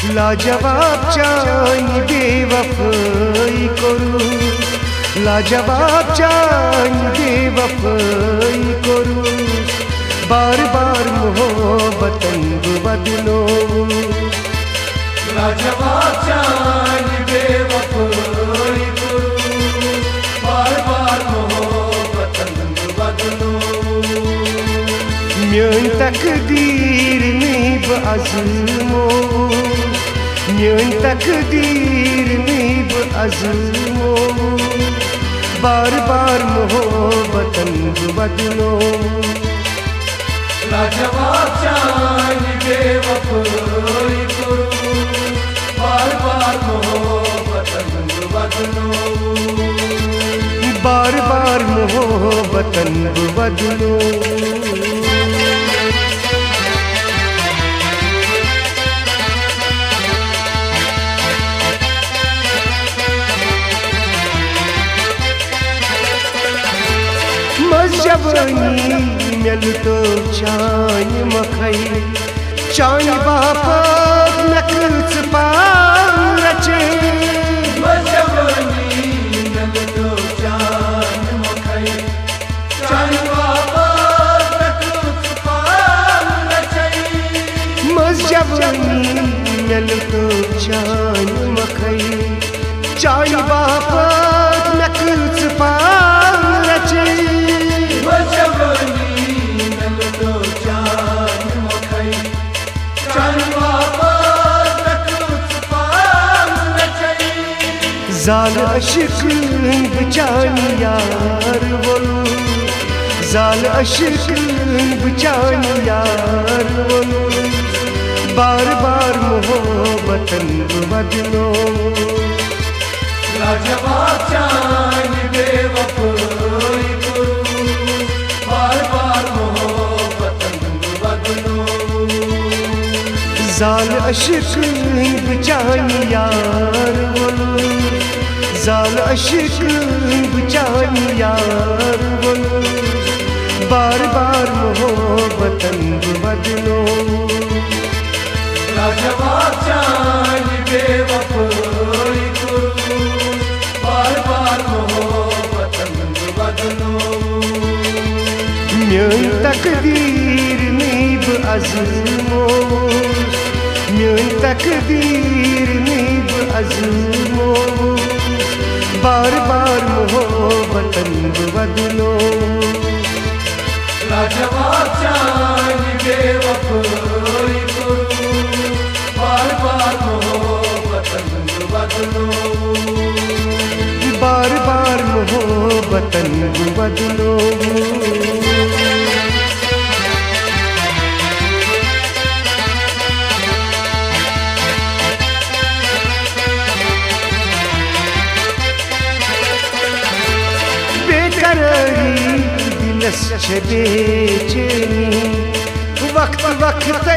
लाजवाब चाँद बेवफाई करू, लाजवाब चाँद बेवफाई करू, बार बार मोहब्बतन बदलो। लाजवाब चाँद बेवफाई करू, बार बार मोहब्बतन बदलो। म्यान तकदीर में बअज़्मो, म्यान तकदीर में बअज़्मो, बार बार मोहब्बतन बदलो। लाजवाब चाँद बेवफाई करू, बार बार मोहब्बतन बदलो। बार बार मोहब्बतन बदलो। मजबनी मिल तो चान मखई, चान बापक नकल्स पान रचे। मजबनी मिल तो चान मखई, चान बापक नकल्स पान रचे। मजबनी मिल तो चान मखई, चान बापक नकल्स पान रचे। ज़ाल अशिक बचानी यार बोलू, ज़ाल अशिक बचानी यार बोलू, बार बार मोहब्बतन बदलो। लाजवाब चाँद बेवफाई करू, बार बार मोहब्बतन बदलो। ज़ाल अशिक बचानी यार बोलू, ज़ाल अशिक बचानी यार बोलू, बार बार मोहब्बतन बदलो। लाजवाब चाँद बेवफाई करू, बार बार मोहब्बतन बदलो। म्यान तकदीर में बअज़्मो, म्यान तकदीर में बअज़्मो, बार बार मोहब्बतन बदलो। लाजवाब चाँद बेवफाई करू, बार बार मोहब्बतन बदलो। बार बार मोहब्बतन बदलो। बेकरारी दिलस बेचैनी, वक्त वक्त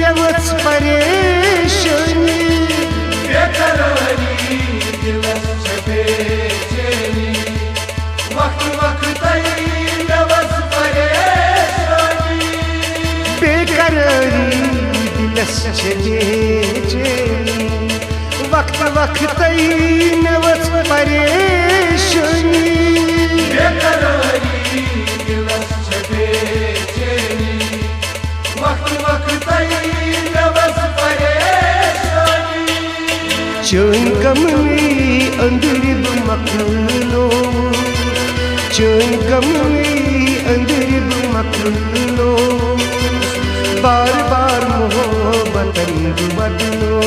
नवस परेशानी। बेकरारी दिलस बेचैनी, वक्त वक्त नवस परेशानी। बेकरारी दिलस बेचैनी, वक्त वक्त नवस परेशानी। बेकरारी दिलस बेचैनी, वक्त वक्त नवस परेशानी। चान गम में अंदर मखलो, चान गम में अंदर मखलो, बार बार मोहब्बतन बदलो।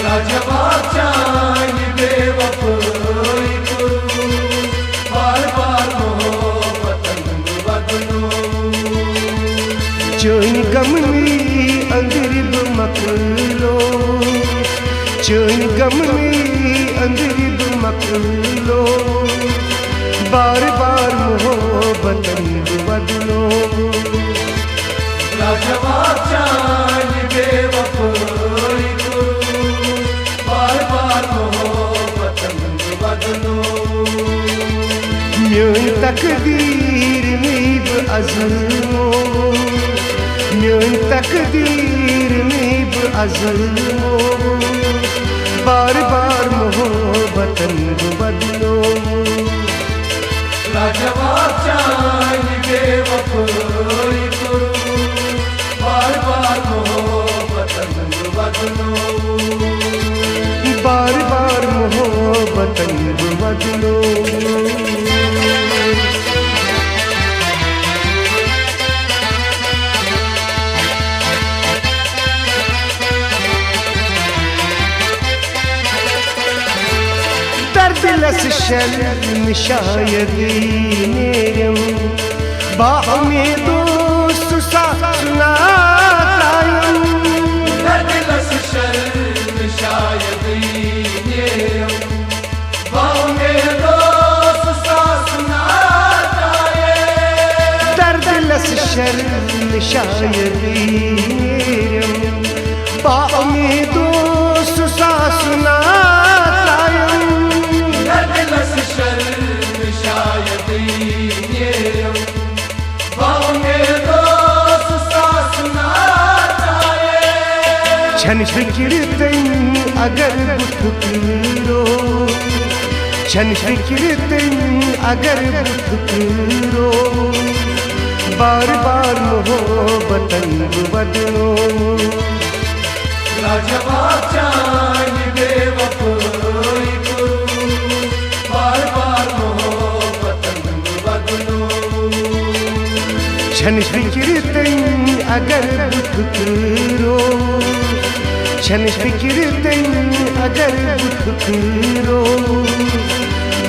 लाजवाब चाँद बेवफाई करू, बार बार मोहब्बतन बदलो। चान गम में अंदर मखलो, चान गम में अंदर मखलो, बार बार मोहब्बतन बदलो। लाजवाब चाँद बेवफाई करू, बार बार मोहब्बतन बदलो। म्यान तकदीर में बअज़्मो, म्योन तकदीर में अज़मो बार बार मोहब्बतन बदलो लाजवाब चांद बेवफाई करूं बार बार मोहब्बतन बदलो बार बार मोहब्बतन बदलो दर्दलस शर्म शायरी नेरम बाहमें दोस्त सा सुनातायम दर्दलस शर्म शायरी नेरम बाहमें दोस्त सा सुनाताये दर्दलस शर्म शायरी नेरम बाहमें दोस्त सा सुनातायम दर्दलस शर्म शायरी नेरम बाहमें दोस्त सा सुनाताये छन फिक्र तन अगर फुकरो छन फिक्र तन अगर फुकरो बार बार मोहब्बतन बदलो लाजवाब चांद बेवफाई करूं बार बार मोहब्बतन बदलो छन फिक्र तन अगर फुकरो छन फिक्र तन अगर फुकरो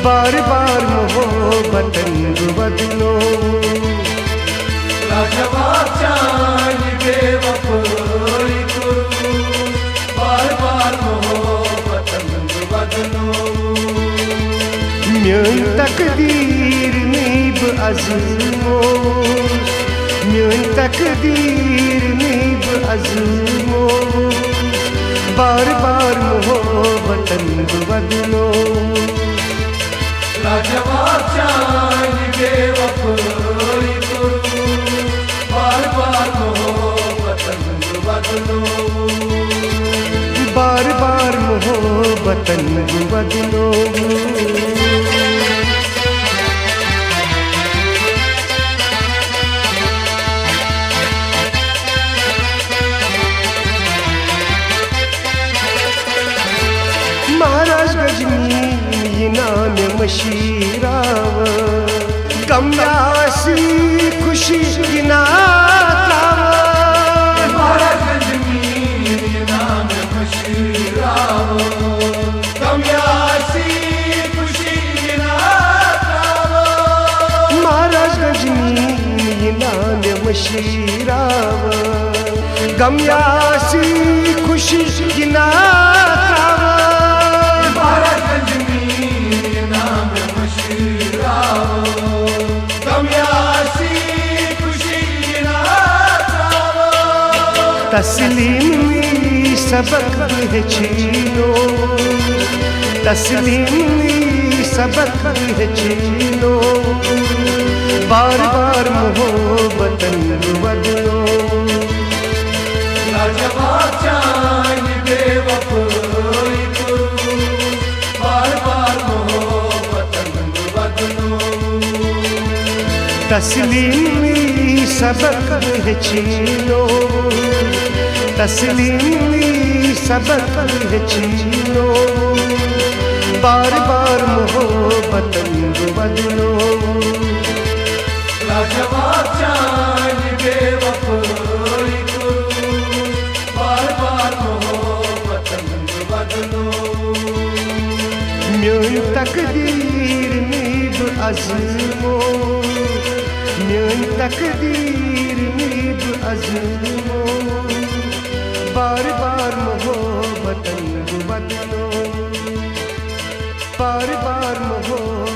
बार बार मोहब्बतन बदलो लाजवाब चांद बेवफाई करूं बार बार मोहब्बतन बदलो म्योन तकदीर में अज़मो म्योन तकदीर में अज़मो बार बार मोहब्बतन बदलो लाजवाब चांद बेवफाई करूं बार बार मोहब्बतन बदलो बार बार मोहब्बतन बदलो महाराज गजनी ये नाम मशीराव कमयासी खुशी गिनाताव महाराज गजनी नाम मशीराव कमयासी खुशी गिनाताव महाराज गजनी ये नाम मशीराव गमयासी खुशी गिनाताव महाराज गजनी नाम मशीराव कमयासी खुशी गिनाताव तस्लीम में सबक है छीनो तस्लीम में सबक है छीनो बार बार मोहब्बतन बदलो लाजवाब चांद बेवफाई करूं बार बार मोहब्बतन बदलो तस्लीम में सबक है छीनो तस्लीम में सबक है छीनो बार बार मोहब्बतन बदलो लाजवाब चांद बेवफाई करूं बार बार मोहब्बतन बदलो म्योन तकदीर में अज़मो म्योन तकदीर में अज़मो बार बार मोहब्बतन बदलो बार बार मोहब्बतन